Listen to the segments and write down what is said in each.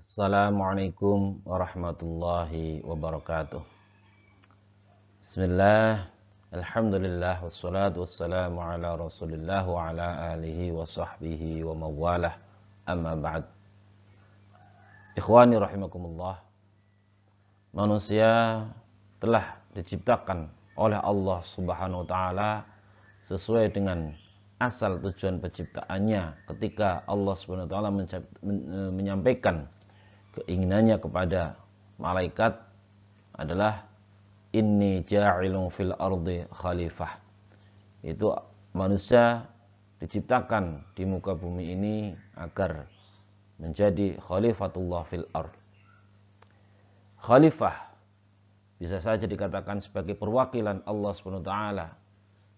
Assalamualaikum warahmatullahi wabarakatuh. Bismillah, alhamdulillah, wassalatu wassalamu ala rasulillah wa ala alihi wa sahbihi wa mawalah, amma ba'd. Ikhwani rahimakumullah, manusia telah diciptakan oleh Allah subhanahu wa ta'ala sesuai dengan asal tujuan penciptaannya ketika Allah subhanahu wa ta'ala menyampaikan keinginannya kepada malaikat adalah inni ja'ilun fil ardi khalifah. Itu manusia diciptakan di muka bumi ini agar menjadi khalifatullah fil ard. Khalifah bisa saja dikatakan sebagai perwakilan Allah Subhanahu wa taala,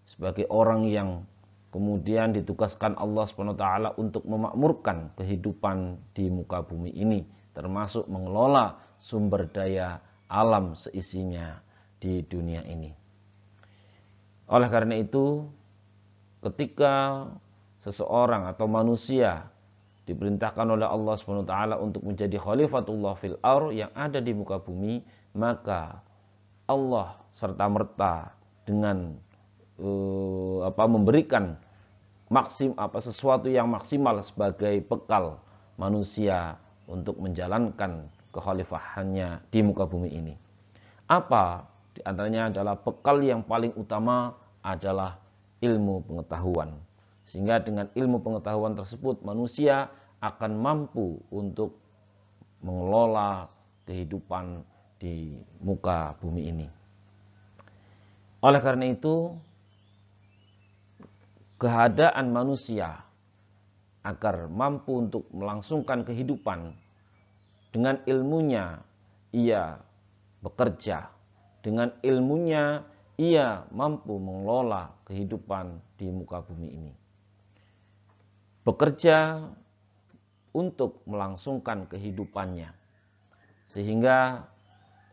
sebagai orang yang kemudian ditugaskan Allah Subhanahu wa taala untuk memakmurkan kehidupan di muka bumi ini, termasuk mengelola sumber daya alam seisinya di dunia ini. Oleh karena itu, ketika seseorang atau manusia diperintahkan oleh Allah Subhanahu wa taala untuk menjadi khalifatullah fil ardh yang ada di muka bumi, maka Allah serta merta dengan memberikan sesuatu yang maksimal sebagai bekal manusia untuk menjalankan kekhalifahannya di muka bumi ini. Apa di antaranya adalah bekal yang paling utama adalah ilmu pengetahuan. Sehingga dengan ilmu pengetahuan tersebut manusia akan mampu untuk mengelola kehidupan di muka bumi ini. Oleh karena itu, keadaan manusia agar mampu untuk melangsungkan kehidupan, dengan ilmunya ia bekerja, dengan ilmunya ia mampu mengelola kehidupan di muka bumi ini. Bekerja untuk melangsungkan kehidupannya, sehingga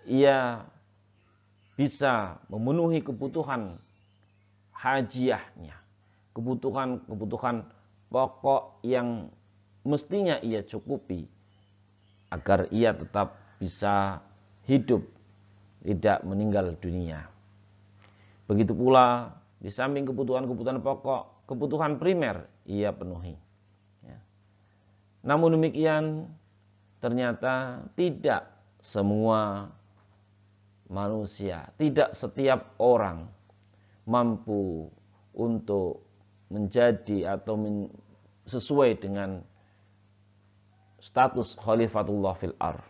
ia bisa memenuhi kebutuhan hajiahnya, kebutuhan pokok yang mestinya ia cukupi agar ia tetap bisa hidup, tidak meninggal dunia. Begitu pula di samping kebutuhan-kebutuhan pokok, kebutuhan primer ia penuhi. Namun demikian, ternyata tidak semua manusia, tidak setiap orang mampu untuk menjadi atau sesuai dengan status khalifatullah fil ardh.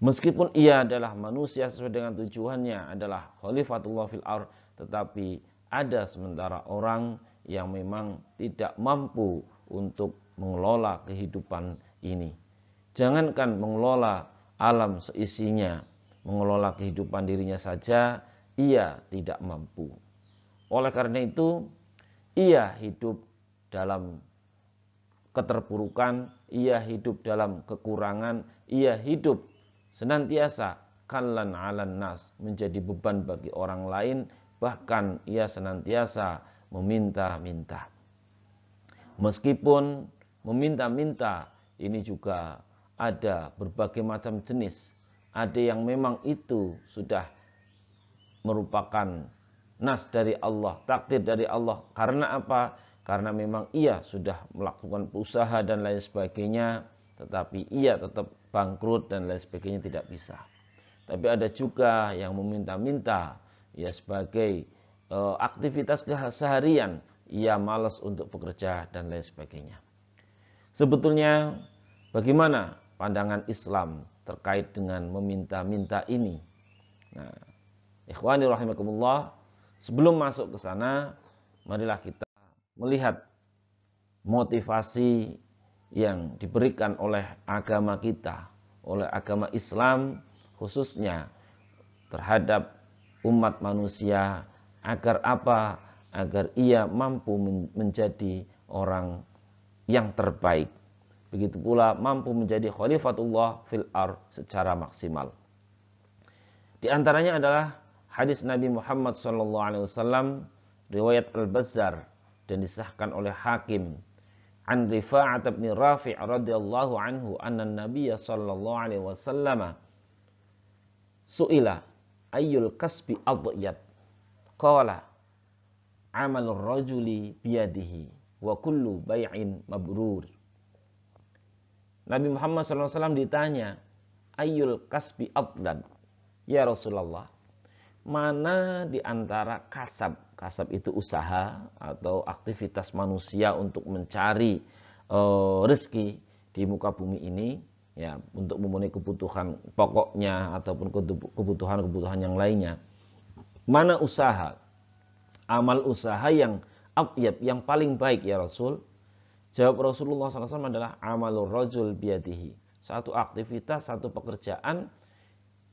Meskipun ia adalah manusia sesuai dengan tujuannya adalah khalifatullah fil ardh, tetapi ada sementara orang yang memang tidak mampu untuk mengelola kehidupan ini. Jangankan mengelola alam seisinya, mengelola kehidupan dirinya saja ia tidak mampu. Oleh karena itu, ia hidup dalam keterpurukan, ia hidup dalam kekurangan, ia hidup senantiasa kallan 'alan nas, menjadi beban bagi orang lain, bahkan ia senantiasa meminta-minta. Meskipun meminta-minta ini juga ada berbagai macam jenis. Ada yang memang itu sudah merupakan nas dari Allah, takdir dari Allah. Karena apa? Karena memang ia sudah melakukan usaha dan lain sebagainya, tetapi ia tetap bangkrut dan lain sebagainya, tidak bisa. Tapi ada juga yang meminta-minta, ya sebagai aktivitas seharian, ia malas untuk bekerja dan lain sebagainya. Sebetulnya bagaimana pandangan Islam terkait dengan meminta-minta ini? Nah, ikhwani rahimakumullah, sebelum masuk ke sana, marilah kita melihat motivasi yang diberikan oleh agama kita, oleh agama Islam khususnya terhadap umat manusia, agar apa? Agar ia mampu menjadi orang yang terbaik. Begitu pula mampu menjadi khalifatullah fil ardh secara maksimal. Di antaranya adalah hadis Nabi Muhammad SAW riwayat Al-Bazzar dan disahkan oleh Hakim. an Rifa'ah bin Rafi' radhiyallahu anhu anna Nabiy sallallahu alaihi wasallam su'ila ayyul kasbi adhyab qala amalur rajuli biyadihi wa kullu bai'in mabrur. Nabi Muhammad SAW ditanya, ayyul kasbi adhyab, ya Rasulullah, mana di antara kasab itu usaha atau aktivitas manusia untuk mencari rezeki di muka bumi ini, ya, untuk memenuhi kebutuhan pokoknya ataupun kebutuhan yang lainnya. Mana usaha, amal usaha yang atyab, yang paling baik ya Rasul? Jawab Rasulullah SAW adalah amalur rajul biyadihi. Satu aktivitas, satu pekerjaan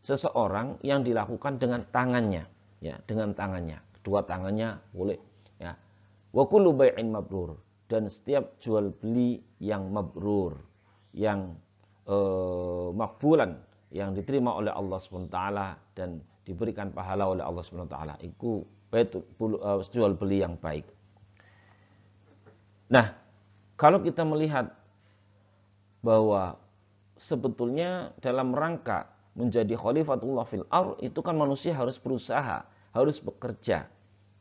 seseorang yang dilakukan dengan tangannya, ya, dengan tangannya, kedua tangannya boleh, ya. Wa kullu bai'in mabrur, dan setiap jual beli yang mabrur, yang makbulan, yang diterima oleh Allah SWT dan diberikan pahala oleh Allah SWT, itu jual beli yang baik. Nah, kalau kita melihat bahwa sebetulnya dalam rangka menjadi khalifatullah fil ardh itu kan manusia harus berusaha, harus bekerja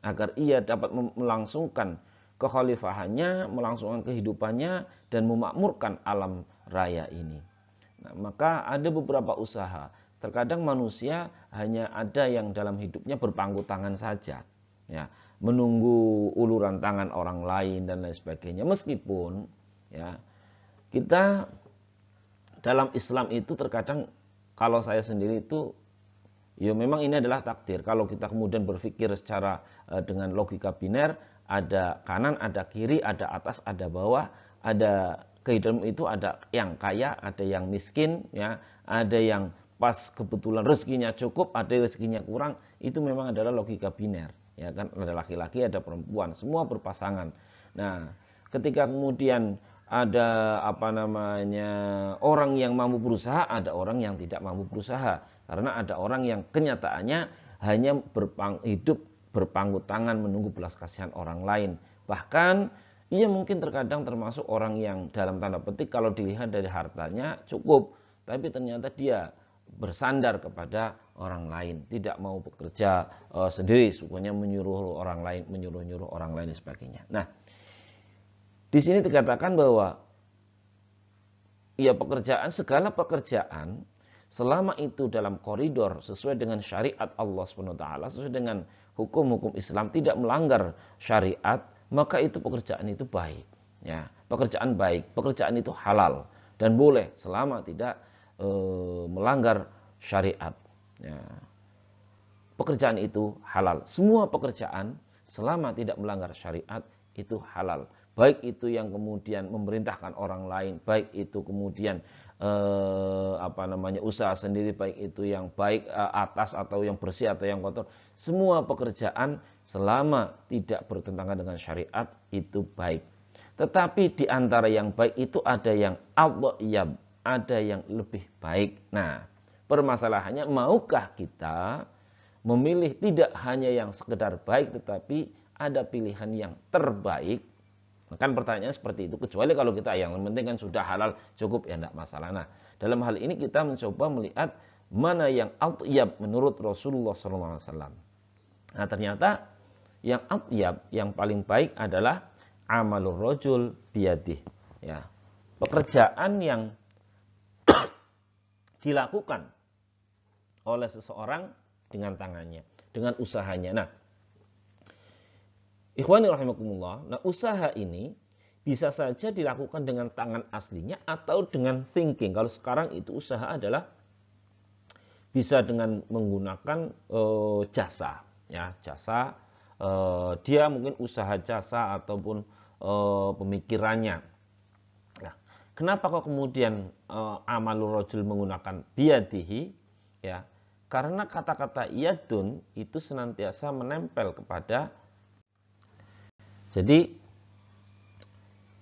agar ia dapat melangsungkan kekhalifahannya, melangsungkan kehidupannya dan memakmurkan alam raya ini. Nah, maka ada beberapa usaha. Terkadang manusia hanya ada yang dalam hidupnya berpangku tangan saja, ya, menunggu uluran tangan orang lain dan lain sebagainya. Meskipun, ya, kita dalam Islam itu terkadang, kalau saya sendiri itu, ya memang ini adalah takdir. Kalau kita kemudian berpikir secara dengan logika biner, ada kanan, ada kiri, ada atas, ada bawah, ada kehidupan itu, ada yang kaya, ada yang miskin, ya, ada yang pas kebetulan rezekinya cukup, ada rezekinya kurang. Itu memang adalah logika biner, ya kan, ada laki-laki, ada perempuan, semua berpasangan. Nah, ketika kemudian ada orang yang mampu berusaha, ada orang yang tidak mampu berusaha. Karena ada orang yang kenyataannya hanya hidup berpangku tangan menunggu belas kasihan orang lain. Bahkan ia mungkin terkadang termasuk orang yang dalam tanda petik kalau dilihat dari hartanya cukup, tapi ternyata dia bersandar kepada orang lain, tidak mau bekerja sendiri, sukanya menyuruh orang lain, menyuruh orang lain dan sebagainya. Nah, di sini dikatakan bahwa ya segala pekerjaan selama itu dalam koridor sesuai dengan syariat Allah SWT, sesuai dengan hukum-hukum Islam, tidak melanggar syariat, maka itu pekerjaan itu baik. Ya, pekerjaan baik, pekerjaan itu halal dan boleh selama tidak melanggar syariat. Ya. Pekerjaan itu halal. Semua pekerjaan selama tidak melanggar syariat itu halal. Baik itu yang kemudian memerintahkan orang lain, baik itu kemudian usaha sendiri, baik itu yang baik atas atau yang bersih atau yang kotor, semua pekerjaan selama tidak bertentangan dengan syariat itu baik. Tetapi di antara yang baik itu ada yang adhyab, ada yang lebih baik. Nah, permasalahannya, maukah kita memilih tidak hanya yang sekedar baik, tetapi ada pilihan yang terbaik? Kan pertanyaannya seperti itu, kecuali kalau kita yang penting kan sudah halal cukup, ya tidak masalah. Nah, dalam hal ini kita mencoba melihat mana yang athyab menurut Rasulullah SAW. Nah, ternyata yang athyab, yang paling baik adalah amalur rajul biyadih, ya, pekerjaan yang dilakukan oleh seseorang dengan tangannya, dengan usahanya. Nah, ikhwani rahimakumullah, nah usaha ini bisa saja dilakukan dengan tangan aslinya atau dengan thinking. Kalau sekarang itu usaha adalah bisa dengan menggunakan jasa, ya, jasa. Dia mungkin usaha jasa ataupun pemikirannya. Nah, kenapa kok kemudian amalur rajul menggunakan biyadihi? Ya, karena kata-kata yadun itu senantiasa menempel kepada. Jadi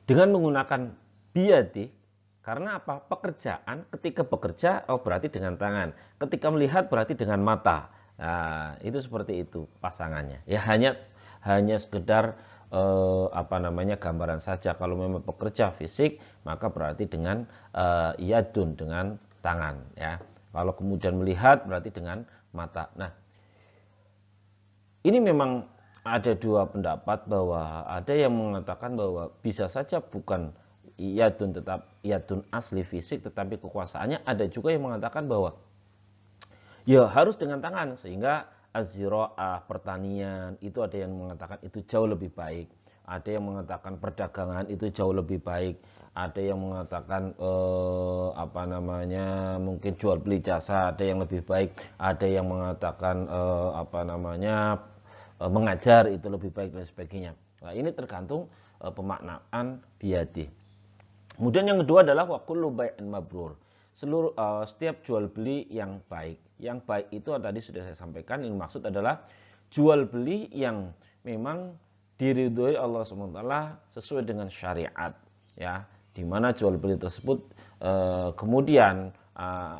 dengan menggunakan biyadih, karena apa? Pekerjaan, ketika bekerja berarti dengan tangan, ketika melihat berarti dengan mata. Nah, itu seperti itu pasangannya. Ya hanya sekedar gambaran saja. Kalau memang pekerja fisik, maka berarti dengan yadun, dengan tangan, ya. Kalau kemudian melihat berarti dengan mata. Nah, ini memang ada dua pendapat, bahwa ada yang mengatakan bahwa bisa saja bukan yadun, tetap yadun asli fisik, tetapi kekuasaannya. Ada juga yang mengatakan bahwa ya harus dengan tangan, sehingga az-zira'ah, pertanian, itu ada yang mengatakan itu jauh lebih baik. Ada yang mengatakan perdagangan itu jauh lebih baik. Ada yang mengatakan mungkin jual beli jasa, ada yang lebih baik. Ada yang mengatakan mengajar itu lebih baik dan sebagainya. Nah, ini tergantung pemaknaan biyadih. Kemudian yang kedua adalah wa kullu bai'in mabrur. Setiap jual beli yang baik. Yang baik itu tadi sudah saya sampaikan, yang maksud adalah jual beli yang memang diridhoi Allah SWT sesuai dengan syariat, ya, di mana jual beli tersebut kemudian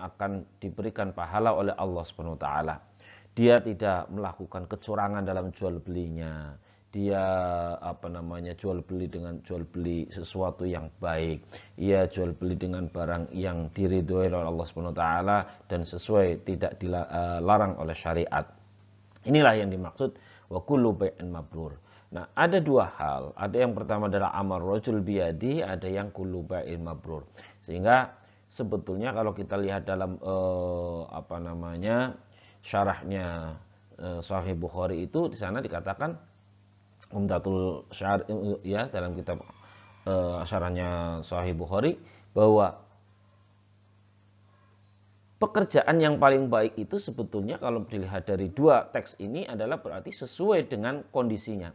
akan diberikan pahala oleh Allah SWT. Dia tidak melakukan kecurangan dalam jual belinya. Dia jual beli dengan jual beli sesuatu yang baik. Ia jual beli dengan barang yang diridhoi oleh Allah SWT dan sesuai, tidak dilarang oleh syariat. Inilah yang dimaksud wa kullu bai'in mabrur. Nah, ada dua hal. Ada yang pertama adalah amal rajul biyadi, ada yang kullu bai'in mabrur. Sehingga sebetulnya kalau kita lihat dalam syarahnya Sahih Bukhari, itu di sana dikatakan Umdatul Syar, ya, dalam kitab syarahnya Sahih Bukhari, bahwa pekerjaan yang paling baik itu sebetulnya kalau dilihat dari dua teks ini adalah berarti sesuai dengan kondisinya.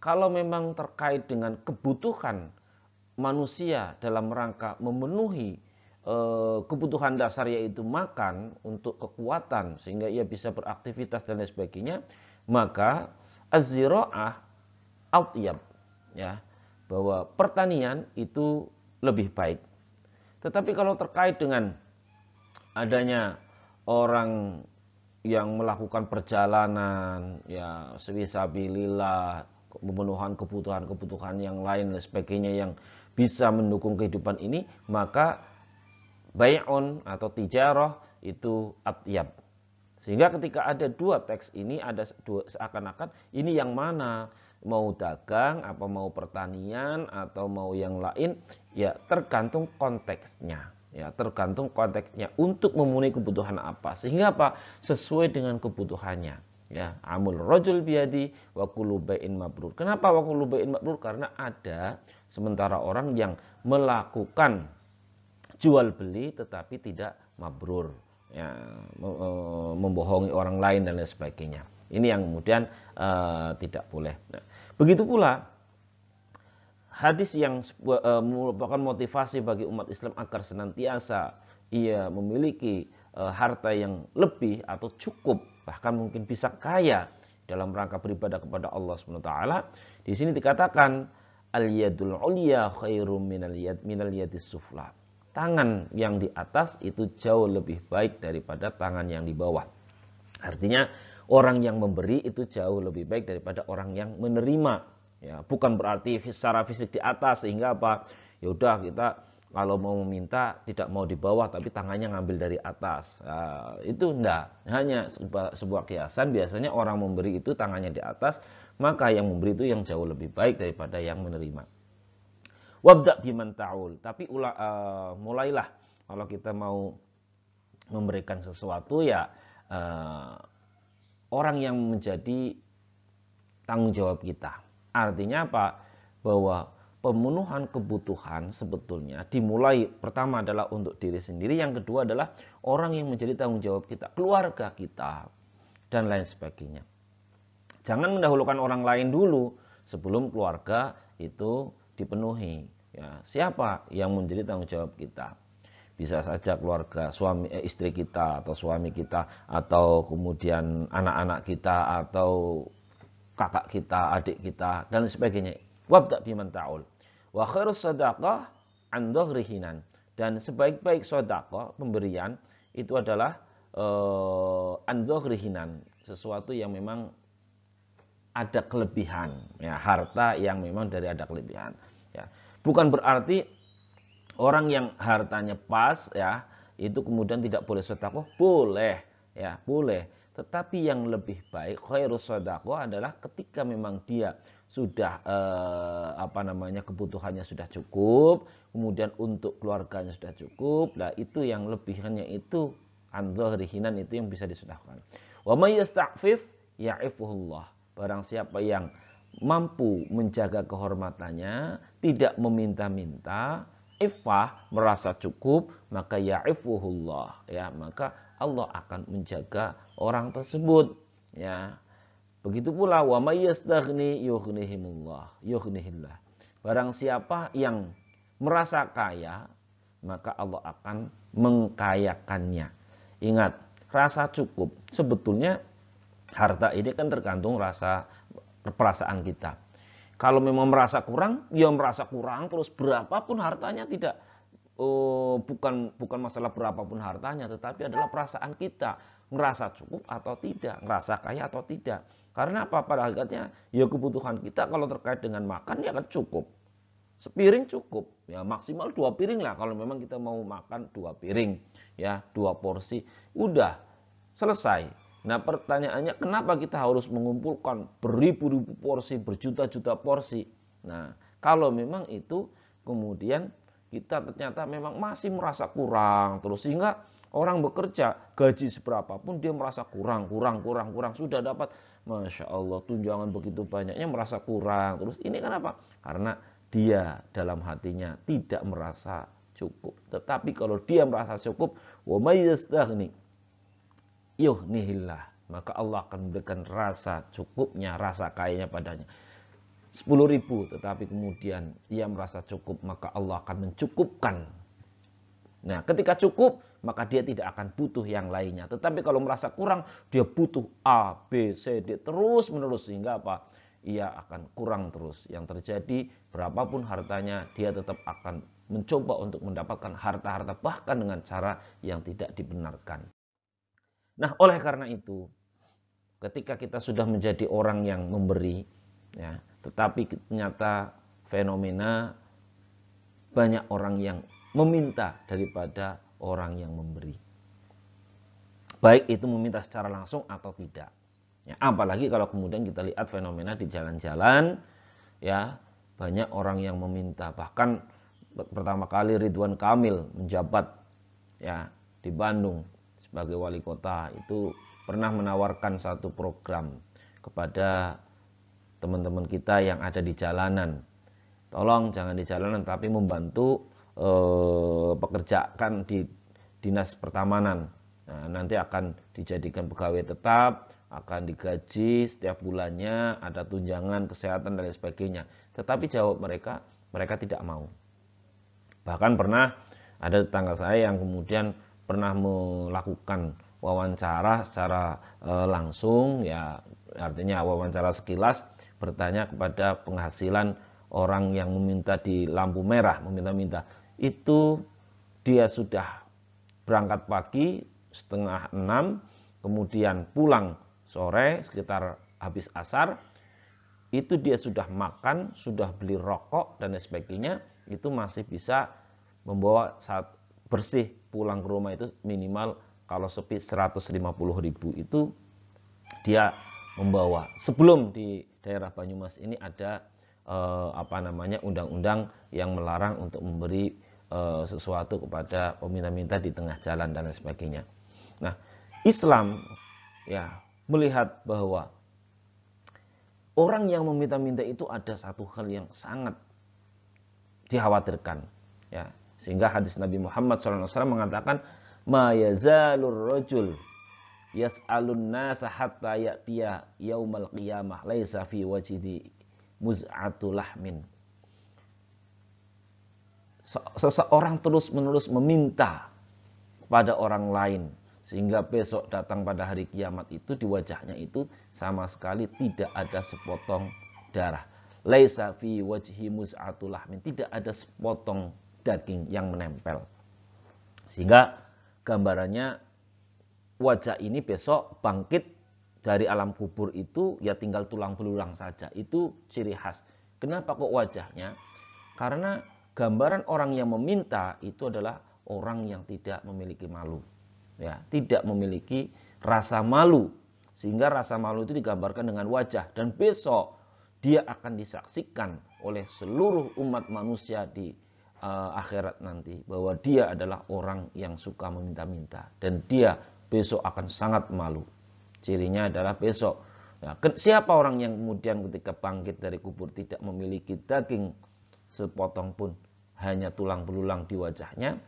Kalau memang terkait dengan kebutuhan manusia dalam rangka memenuhi kebutuhan dasar, yaitu makan untuk kekuatan sehingga ia bisa beraktivitas dan lain sebagainya, maka az-zira'ah atyab, ya, bahwa pertanian itu lebih baik. Tetapi kalau terkait dengan adanya orang yang melakukan perjalanan, ya, swisabilillah, pemenuhan kebutuhan yang lain dan sebagainya yang bisa mendukung kehidupan ini, maka bai'un atau tijarah itu atyab. Sehingga ketika ada dua teks ini, ada dua, seakan-akan ini yang mana, mau dagang, apa mau pertanian, atau mau yang lain, ya tergantung konteksnya. Ya, tergantung konteksnya untuk memenuhi kebutuhan apa. Sehingga apa? Sesuai dengan kebutuhannya. Ya, amul rajul biyadi wa kullu bai'in mabrur. Kenapa wa kullu bai'in mabrur? Karena ada sementara orang yang melakukan jual beli tetapi tidak mabrur, ya, membohongi orang lain dan lain sebagainya. Ini yang kemudian tidak boleh. Nah, begitu pula hadis yang merupakan motivasi bagi umat Islam agar senantiasa ia memiliki harta yang lebih atau cukup, bahkan mungkin bisa kaya dalam rangka beribadah kepada Allah SWT. Di sini dikatakan al-yadul ulya khairum minal yadis sufla. Tangan yang di atas itu jauh lebih baik daripada tangan yang di bawah. Artinya orang yang memberi itu jauh lebih baik daripada orang yang menerima. Ya, bukan berarti secara fisik di atas sehingga apa? Ya udah, kita kalau mau meminta tidak mau di bawah tapi tangannya ngambil dari atas. Itu enggak. Hanya sebuah kiasan, biasanya orang memberi itu tangannya di atas, maka yang memberi itu yang jauh lebih baik daripada yang menerima. Wabda biman ta'ul. Tapi mulailah kalau kita mau memberikan sesuatu, ya orang yang menjadi tanggung jawab kita. Artinya apa? Bahwa pemenuhan kebutuhan sebetulnya dimulai pertama adalah untuk diri sendiri, yang kedua adalah orang yang menjadi tanggung jawab kita, keluarga kita, dan lain sebagainya. Jangan mendahulukan orang lain dulu sebelum keluarga itu dipenuhi. Ya, siapa yang menjadi tanggung jawab kita? Bisa saja keluarga, istri kita atau suami kita, atau kemudian anak-anak kita, atau kakak kita, adik kita, dan sebagainya. Wabda biman ta'ul. Wa khairus sadaqah an dhaghri hinan. Dan sebaik-baik sedekah, pemberian itu adalah an dhaghri hinan, sesuatu yang memang ada kelebihan, ya, harta yang memang dari ada kelebihan, ya. Bukan berarti orang yang hartanya pas, ya, itu kemudian tidak boleh sedekah, boleh, ya, boleh. Tetapi yang lebih baik khairus sedekah adalah ketika memang dia sudah kebutuhannya sudah cukup, kemudian untuk keluarganya sudah cukup, lah itu yang lebihnya itu andharihinan itu yang bisa disedekahkan. Wa may yasta'fif ya'ifuhullah. Barang siapa yang mampu menjaga kehormatannya, tidak meminta-minta, iffah, merasa cukup, maka ya'ifuhullah, ya, maka Allah akan menjaga orang tersebut, ya. Begitu pula wa may yastaghni yughnihillah. Barang siapa yang merasa kaya, maka Allah akan mengkayakannya. Ingat, rasa cukup. Sebetulnya harta ini kan tergantung perasaan kita. Kalau memang merasa kurang, ya merasa kurang terus berapapun hartanya tidak bukan masalah berapapun hartanya, tetapi adalah perasaan kita merasa cukup atau tidak, merasa kaya atau tidak. Karena apa? Pada hakikatnya ya kebutuhan kita kalau terkait dengan makan ya kan cukup. Sepiring cukup, ya maksimal 2 piring lah kalau memang kita mau makan 2 piring, ya 2 porsi, udah selesai. Nah pertanyaannya kenapa kita harus mengumpulkan beribu-ribu porsi, berjuta-juta porsi? Nah kalau memang itu kemudian kita ternyata memang masih merasa kurang terus, sehingga orang bekerja gaji seberapa pun dia merasa kurang, sudah dapat Masya Allah tunjangan begitu banyaknya merasa kurang terus. Ini kenapa? Karena dia dalam hatinya tidak merasa cukup. Tetapi kalau dia merasa cukup, wa may yastaghni yughnihillah, maka Allah akan memberikan rasa cukupnya, rasa kayanya padanya. 10.000, tetapi kemudian ia merasa cukup, maka Allah akan mencukupkan. Nah, ketika cukup, maka dia tidak akan butuh yang lainnya. Tetapi kalau merasa kurang, dia butuh A, B, C, D terus menerus, sehingga apa? Ia akan kurang terus. Yang terjadi berapapun hartanya, dia tetap akan mencoba untuk mendapatkan harta-harta bahkan dengan cara yang tidak dibenarkan. Nah, oleh karena itu, ketika kita sudah menjadi orang yang memberi, ya, tetapi ternyata fenomena banyak orang yang meminta daripada orang yang memberi. Baik itu meminta secara langsung atau tidak. Ya, apalagi kalau kemudian kita lihat fenomena di jalan-jalan, ya banyak orang yang meminta. Bahkan pertama kali Ridwan Kamil menjabat, ya, di Bandung sebagai wali kota, itu pernah menawarkan satu program kepada teman-teman kita yang ada di jalanan. Tolong jangan di jalanan tapi membantu pekerjaan di dinas pertamanan. Nah, nanti akan dijadikan pegawai tetap, akan digaji setiap bulannya, ada tunjangan kesehatan dan lain sebagainya. Tetapi jawab mereka tidak mau. Bahkan pernah ada tetangga saya yang kemudian pernah melakukan wawancara secara langsung, ya artinya wawancara sekilas, bertanya kepada penghasilan orang yang meminta di lampu merah, meminta-minta. Itu dia sudah berangkat pagi 5:30, kemudian pulang sore sekitar habis asar, itu dia sudah makan, sudah beli rokok dan lain sebagainya, itu masih bisa membawa saat bersih pulang ke rumah itu minimal kalau sepi 150.000 itu dia membawa. Sebelum di daerah Banyumas ini ada undang-undang yang melarang untuk memberi sesuatu kepada peminta-minta di tengah jalan dan lain sebagainya. Nah, Islam ya melihat bahwa orang yang meminta-minta itu ada satu hal yang sangat dikhawatirkan, ya, sehingga hadis Nabi Muhammad SAW mengatakan ma yazalur rajul yas'alun nasa hatta ya'tiya yaumal qiyamah laisa fi wajhi muz'atu lahmin. Seseorang terus-menerus meminta kepada orang lain sehingga besok datang pada hari kiamat itu di wajahnya itu sama sekali tidak ada sepotong darah. Laisa fi wajhi muz'atu lahmin, tidak ada sepotong daging yang menempel. Sehingga gambarannya wajah ini besok bangkit dari alam kubur itu ya tinggal tulang belulang saja. Itu ciri khas. Kenapa kok wajahnya? Karena gambaran orang yang meminta itu adalah orang yang tidak memiliki malu. Ya, tidak memiliki rasa malu. Sehingga rasa malu itu digambarkan dengan wajah. Dan besok dia akan disaksikan oleh seluruh umat manusia di akhirat nanti. Bahwa dia adalah orang yang suka meminta-minta. Dan dia besok akan sangat malu. Cirinya adalah besok. Ya, siapa orang yang kemudian ketika bangkit dari kubur tidak memiliki daging sepotong pun, hanya tulang belulang di wajahnya,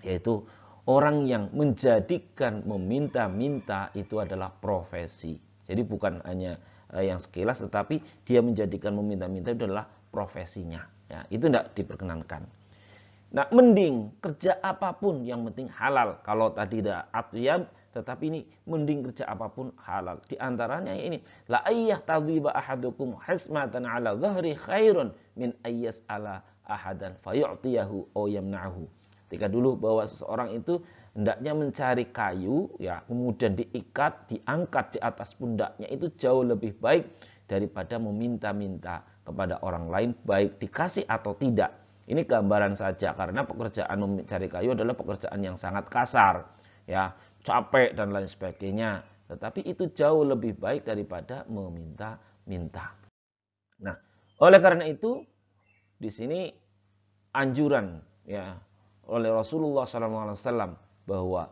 yaitu orang yang menjadikan meminta-minta itu adalah profesi. Jadi bukan hanya yang sekilas, tetapi dia menjadikan meminta-minta itu adalah profesinya. Ya, itu tidak diperkenankan. Nah, mending kerja apapun yang penting halal. Kalau tadi ada atyab, tetapi ini mending kerja apapun halal. Di antaranya ini, la ayyah tadhiba ahadukum hismatan ala dhahri khairun min ayyas ala ahadan fayu'tiyahu aw yamna'hu. Ketika dulu bahwa seseorang itu hendaknya mencari kayu, ya, kemudian diikat, diangkat di atas pundaknya, itu jauh lebih baik daripada meminta-minta kepada orang lain, baik dikasih atau tidak. Ini gambaran saja, karena pekerjaan mencari kayu adalah pekerjaan yang sangat kasar, ya, capek dan lain sebagainya. Tetapi itu jauh lebih baik daripada meminta-minta. Nah, oleh karena itu di sini anjuran, ya, oleh Rasulullah SAW bahwa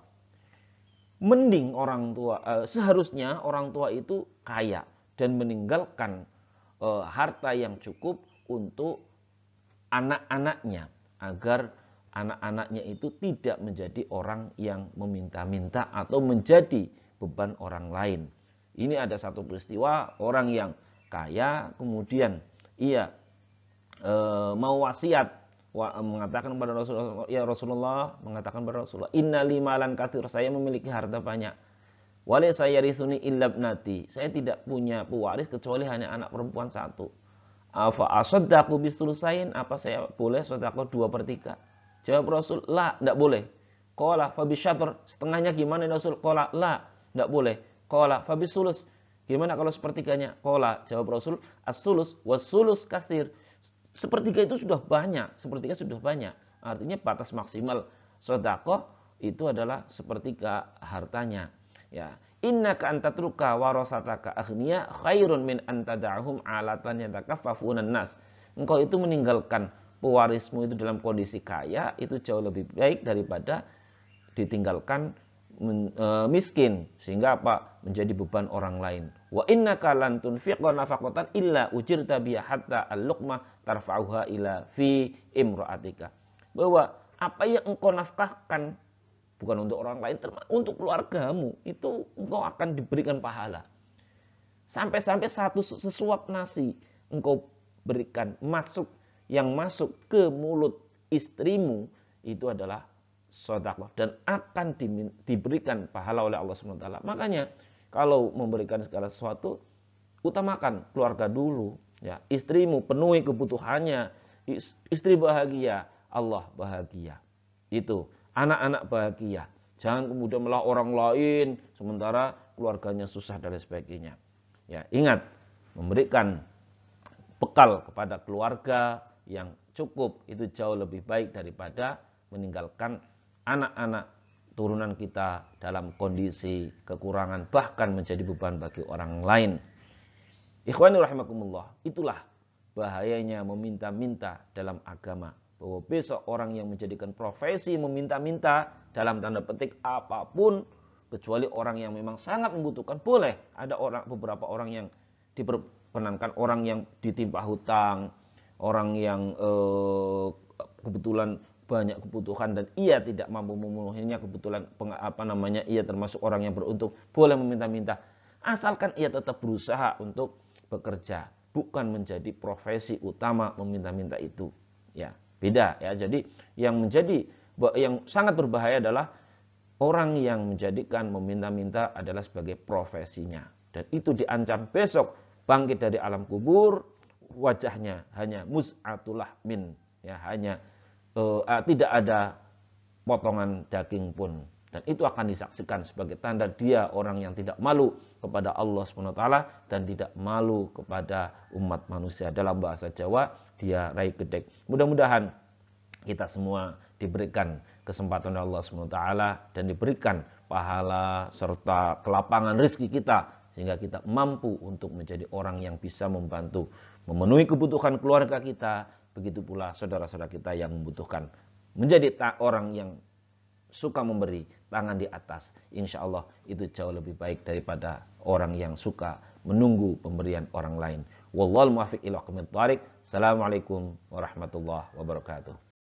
mending orang tua, seharusnya orang tua itu kaya dan meninggalkan harta yang cukup untuk anak-anaknya, agar anak-anaknya itu tidak menjadi orang yang meminta-minta atau menjadi beban orang lain. Ini ada satu peristiwa, orang yang kaya kemudian ia mau wasiat, mengatakan kepada Rasulullah, ya Rasulullah, mengatakan kepada Rasulullah, inna li malan katsir, saya memiliki harta banyak. Walaysa yarisuni illa ibnati, saya tidak punya pewaris kecuali hanya anak perempuan satu. Afa asaddaqu bisulusain, apa saya boleh sedekah 2/3? Jawab Rasul, la, tidak boleh. Qala fa bisyatr, setengahnya gimana Rasul? Qala la, tidak boleh. Qala fa bisulus, gimana kalau sepertiganya? Qala, jawab Rasul, as-sulus was-sulus katsir. Sepertiga itu sudah banyak, sepertiga sudah banyak. Artinya batas maksimal sedekah itu adalah sepertiga hartanya. Ya, innaka antatruka warasataka aghniya khairun min antada'hum alatan yatakaffafuna nas. Engkau itu meninggalkan pewarismu itu dalam kondisi kaya, itu jauh lebih baik daripada ditinggalkan miskin, sehingga apa? Menjadi beban orang lain. Wa innaka lan tunfiqa nafaqatan illa ujirta biha hatta al-luqmah tarfa'uha ila fi imra'atika. Bahwa apa yang engkau nafkahkan bukan untuk orang lain, untuk keluargamu, itu engkau akan diberikan pahala. Sampai-sampai satu sesuap nasi engkau berikan yang masuk ke mulut istrimu, itu adalah sedekah dan akan diberikan pahala oleh Allah SWT. Makanya kalau memberikan segala sesuatu, utamakan keluarga dulu, ya. Istrimu penuhi kebutuhannya, istri bahagia, Allah bahagia. Itu anak-anak bahagia. Jangan kemudian malah orang lain sementara keluarganya susah dan lain sebagainya. Ya, ingat, memberikan bekal kepada keluarga yang cukup itu jauh lebih baik daripada meninggalkan anak-anak turunan kita dalam kondisi kekurangan, bahkan menjadi beban bagi orang lain. Ikhwani rahimakumullah, itulah bahayanya meminta-minta dalam agama. Bahwa besok orang yang menjadikan profesi meminta-minta dalam tanda petik apapun, kecuali orang yang memang sangat membutuhkan, boleh. Ada beberapa orang yang diperkenankan, orang yang ditimpa hutang, orang yang kebetulan banyak kebutuhan dan ia tidak mampu memenuhinya, kebetulan ia termasuk orang yang beruntung, boleh meminta-minta, asalkan ia tetap berusaha untuk bekerja, bukan menjadi profesi utama meminta-minta itu. Ya, beda ya. Jadi yang sangat berbahaya adalah orang yang menjadikan meminta-minta adalah sebagai profesinya, dan itu diancam besok bangkit dari alam kubur, wajahnya hanya mus'atul lahmin, ya, hanya tidak ada potongan daging pun. Dan itu akan disaksikan sebagai tanda dia orang yang tidak malu kepada Allah SWT dan tidak malu kepada umat manusia. Dalam bahasa Jawa, dia rai gedek. Mudah-mudahan kita semua diberikan kesempatan oleh Allah SWT dan diberikan pahala serta kelapangan rezeki kita, sehingga kita mampu untuk menjadi orang yang bisa membantu memenuhi kebutuhan keluarga kita. Begitu pula saudara-saudara kita yang membutuhkan. Menjadi orang yang suka memberi, tangan di atas. Insya Allah itu jauh lebih baik daripada orang yang suka menunggu pemberian orang lain. Wallahul muwaffiq ila aqwamit thoriq. Assalamualaikum warahmatullahi wabarakatuh.